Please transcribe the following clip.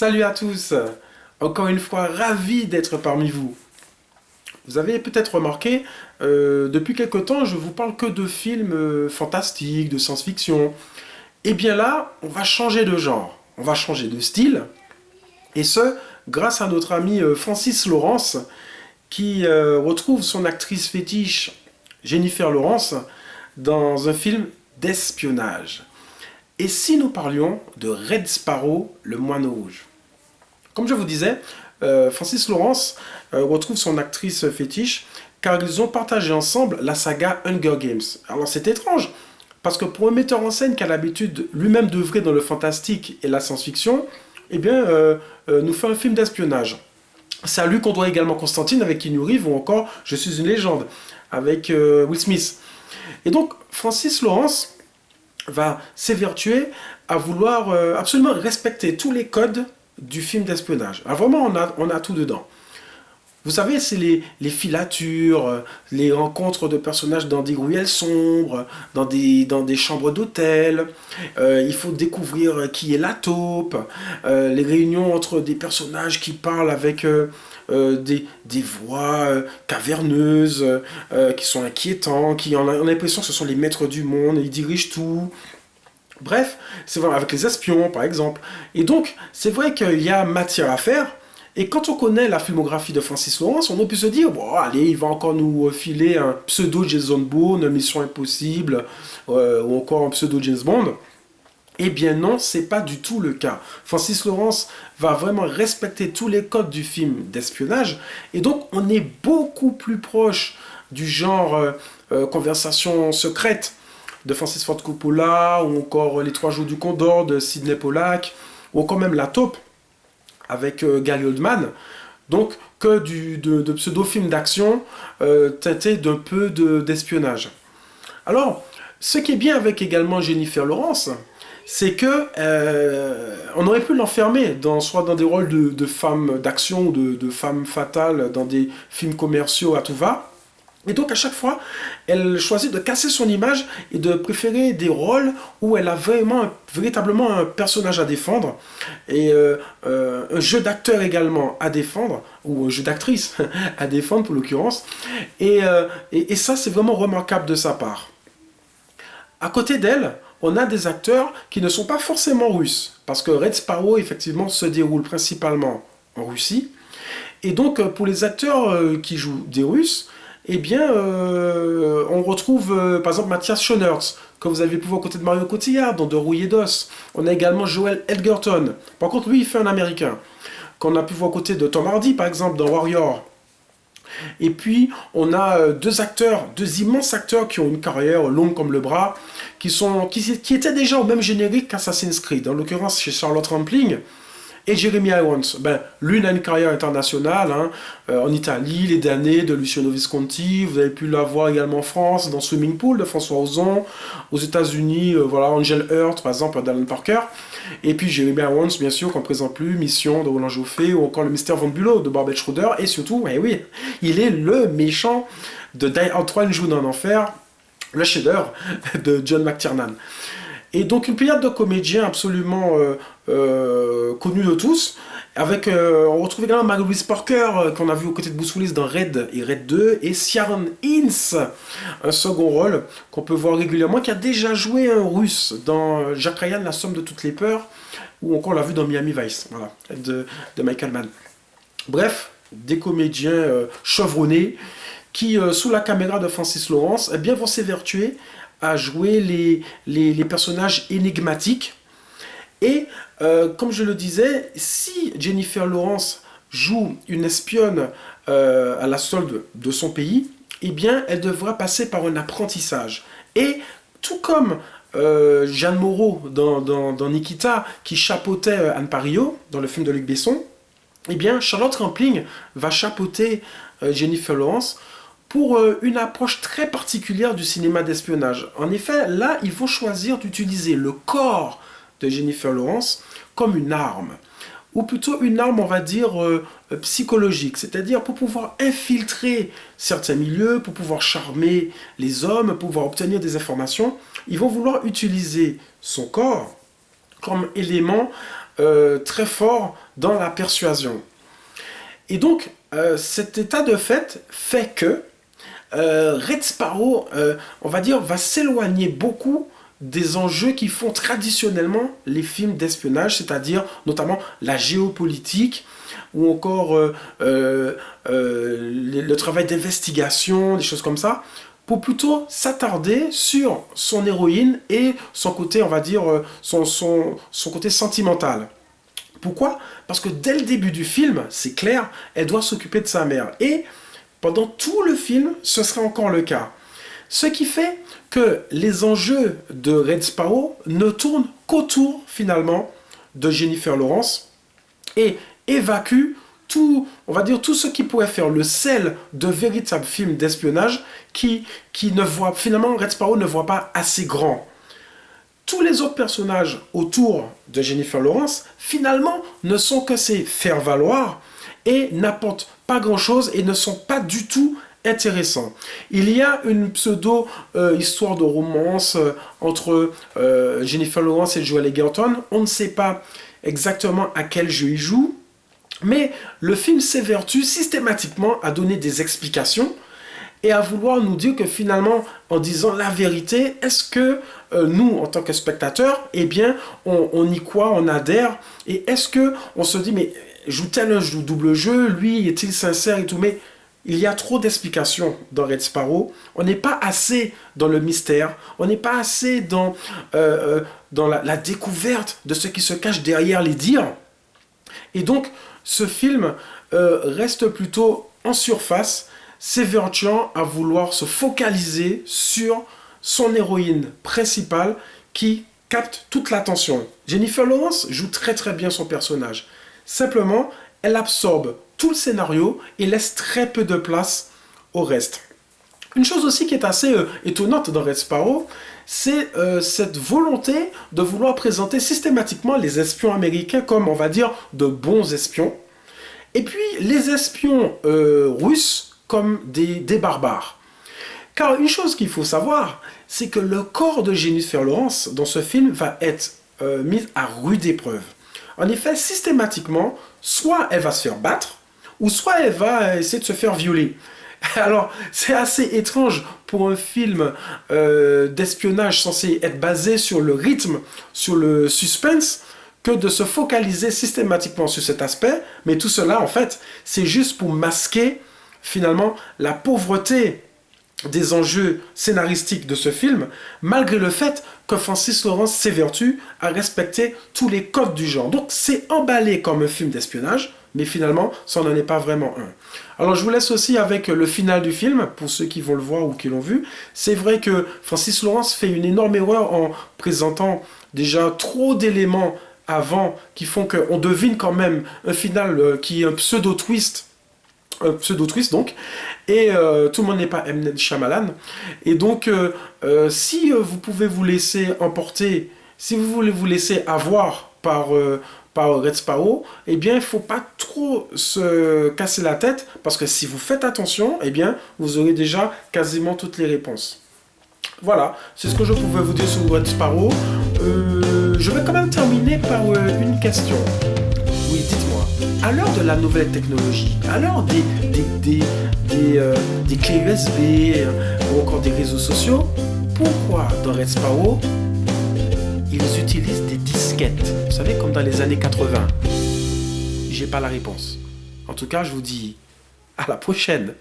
Salut à tous, encore une fois ravi d'être parmi vous. Vous avez peut-être remarqué, depuis quelque temps je vous parle que de films fantastiques, de science-fiction. Et bien là, on va changer de genre, on va changer de style, et ce, grâce à notre ami Francis Lawrence, qui retrouve son actrice fétiche Jennifer Lawrence dans un film d'espionnage. Et si nous parlions de Red Sparrow, le moine rouge? Comme je vous disais, Francis Lawrence retrouve son actrice fétiche car ils ont partagé ensemble la saga Hunger Games. Alors c'est étrange, parce que pour un metteur en scène qui a l'habitude lui-même d'œuvrer dans le fantastique et la science-fiction, eh bien, nous fait un film d'espionnage. C'est à lui qu'on doit également Constantine avec Keanu Reeves ou encore Je suis une légende avec Will Smith. Et donc Francis Lawrence va s'évertuer à vouloir absolument respecter tous les codes du film d'espionnage. Alors vraiment, on a tout dedans. Vous savez, c'est les filatures, les rencontres de personnages dans des ruelles sombres, dans des chambres d'hôtel. Il faut découvrir qui est la taupe, les réunions entre des personnages qui parlent avec des voix caverneuses, qui sont inquiétants, qui on a l'impression que ce sont les maîtres du monde, ils dirigent tout. Bref, c'est vrai, avec les espions, par exemple. Et donc, c'est vrai qu'il y a matière à faire. Et quand on connaît la filmographie de Francis Lawrence, on peut se dire, bon, allez, il va encore nous filer un pseudo Jason Bourne, Mission Impossible, ou encore un pseudo James Bond. Eh bien non, c'est pas du tout le cas. Francis Lawrence va vraiment respecter tous les codes du film d'espionnage, et donc on est beaucoup plus proche du genre conversation secrète de Francis Ford Coppola, ou encore Les Trois Jours du Condor de Sidney Pollack, ou encore même La Taupe avec Gary Oldman, donc que de pseudo-films d'action teintés d'un peu d'espionnage. Alors, ce qui est bien avec également Jennifer Lawrence, c'est que on aurait pu l'enfermer soit dans des rôles de femmes d'action ou de femmes fatales dans des films commerciaux à tout va. Et donc à chaque fois, elle choisit de casser son image et de préférer des rôles où elle a véritablement un personnage à défendre et un jeu d'acteur également à défendre, ou un jeu d'actrice à défendre pour l'occurrence. Et ça, c'est vraiment remarquable de sa part. À côté d'elle, on a des acteurs qui ne sont pas forcément russes, parce que Red Sparrow, effectivement, se déroule principalement en Russie. Et donc, pour les acteurs qui jouent des Russes, eh bien, on retrouve par exemple Matthias Schoenaerts, que vous avez pu voir aux côtés de Mario Cotillard dans De rouille et d'os. On a également Joel Edgerton. Par contre, lui, il fait un américain. Qu'on a pu voir aux côtés de Tom Hardy, par exemple, dans Warrior. Et puis, on a deux immenses acteurs qui ont une carrière longue comme le bras, qui étaient déjà au même générique qu'Assassin's Creed, en l'occurrence chez Charlotte Rampling et Jeremy Irons. L'une a une carrière internationale, en Italie, Les Damnés de Luciano Visconti, vous avez pu la voir également en France, dans Swimming Pool de François Ozon, aux États-Unis, voilà, Angel Heart, par exemple, d'Alan Parker, et puis Jeremy Irons, bien sûr, qu'on ne présente plus, Mission de Roland Joffé, ou encore Le Mystère Von Bülow de Barbet Schroeder, et surtout, eh oui, il est le méchant de Die Hard 3, Une journée en enfer, le chef-d'œuvre de John McTiernan. Et donc une pléiade de comédiens absolument connus de tous. On retrouve également Mary-Louise Parker, qu'on a vu aux côtés de Bruce Willis dans Raid et Raid 2, et Ciaran Hinds, un second rôle qu'on peut voir régulièrement, qui a déjà joué un russe dans Jack Ryan, La somme de toutes les peurs, ou encore on l'a vu dans Miami Vice, voilà, de Michael Mann. Bref, des comédiens chevronnés qui, sous la caméra de Francis Lawrence, eh bien, vont s'évertuer à jouer les personnages énigmatiques. Et comme je le disais, si Jennifer Lawrence joue une espionne à la solde de son pays, eh bien, elle devra passer par un apprentissage. Et tout comme Jeanne Moreau dans Nikita, qui chapeautait Anne Parillot dans le film de Luc Besson, eh bien, Charlotte Rampling va chapeauter Jennifer Lawrence pour une approche très particulière du cinéma d'espionnage. En effet, là, ils vont choisir d'utiliser le corps de Jennifer Lawrence comme une arme. Ou plutôt une arme, on va dire, psychologique. C'est-à-dire pour pouvoir infiltrer certains milieux, pour pouvoir charmer les hommes, pour pouvoir obtenir des informations, ils vont vouloir utiliser son corps comme élément très fort dans la persuasion. Et donc, cet état de fait que Red Sparrow, on va dire, va s'éloigner beaucoup des enjeux qui font traditionnellement les films d'espionnage, c'est-à-dire notamment la géopolitique ou encore le travail d'investigation, des choses comme ça, pour plutôt s'attarder sur son héroïne et son côté, on va dire, son côté sentimental. Pourquoi? Parce que dès le début du film, c'est clair, elle doit s'occuper de sa mère. Et pendant tout le film, ce sera encore le cas. Ce qui fait que les enjeux de Red Sparrow ne tournent qu'autour, finalement, de Jennifer Lawrence et évacuent tout, on va dire, tout ce qui pourrait faire le sel de véritables films d'espionnage qui ne voient, finalement, Red Sparrow ne voit pas assez grand. Tous les autres personnages autour de Jennifer Lawrence, finalement, ne sont que ses faire-valoir et n'apportent pas grand-chose et ne sont pas du tout intéressants. Il y a une pseudo-histoire de romance entre Jennifer Lawrence et Joel Edgerton. On ne sait pas exactement à quel jeu il joue, mais le film s'évertue systématiquement à donner des explications et à vouloir nous dire que finalement, en disant la vérité, est-ce que nous, en tant que spectateurs, eh bien, on y croit, on adhère, et est-ce que on se dit, mais joue-t-elle un double jeu, lui, est-il sincère et tout, mais il y a trop d'explications dans Red Sparrow, on n'est pas assez dans le mystère, on n'est pas assez dans la découverte de ce qui se cache derrière les dires, et donc, ce film reste plutôt en surface, s'évertuant à vouloir se focaliser sur son héroïne principale qui capte toute l'attention. Jennifer Lawrence joue très très bien son personnage. Simplement, elle absorbe tout le scénario et laisse très peu de place au reste. Une chose aussi qui est assez étonnante dans Red Sparrow, c'est cette volonté de vouloir présenter systématiquement les espions américains comme, on va dire, de bons espions. Et puis, les espions russes comme des barbares. Car une chose qu'il faut savoir, c'est que le corps de Jennifer Lawrence dans ce film va être mis à rude épreuve. En effet, systématiquement, soit elle va se faire battre, ou soit elle va essayer de se faire violer. Alors, c'est assez étrange pour un film d'espionnage censé être basé sur le rythme, sur le suspense, que de se focaliser systématiquement sur cet aspect. Mais tout cela, en fait, c'est juste pour masquer, finalement, la pauvreté des enjeux scénaristiques de ce film, malgré le fait que Francis Lawrence s'évertue à respecter tous les codes du genre. Donc, c'est emballé comme un film d'espionnage, mais finalement, ça n'en est pas vraiment un. Alors, je vous laisse aussi avec le final du film, pour ceux qui vont le voir ou qui l'ont vu. C'est vrai que Francis Lawrence fait une énorme erreur en présentant déjà trop d'éléments avant qui font qu'on devine quand même un final qui est un pseudo-twist, donc, et tout le monde n'est pas M. Night Shyamalan, et donc si vous pouvez vous laisser emporter, si vous voulez vous laisser avoir par Red Sparrow, eh bien il ne faut pas trop se casser la tête, parce que si vous faites attention, eh bien vous aurez déjà quasiment toutes les réponses. Voilà, c'est ce que je pouvais vous dire sur Red Sparrow. Je vais quand même terminer par une question. Oui, dites-moi, à l'heure de la nouvelle technologie, à l'heure des clés USB ou encore des réseaux sociaux, pourquoi dans Red Sparrow, ils utilisent des disquettes? Vous savez, comme dans les années 80. J'ai pas la réponse. En tout cas, je vous dis à la prochaine.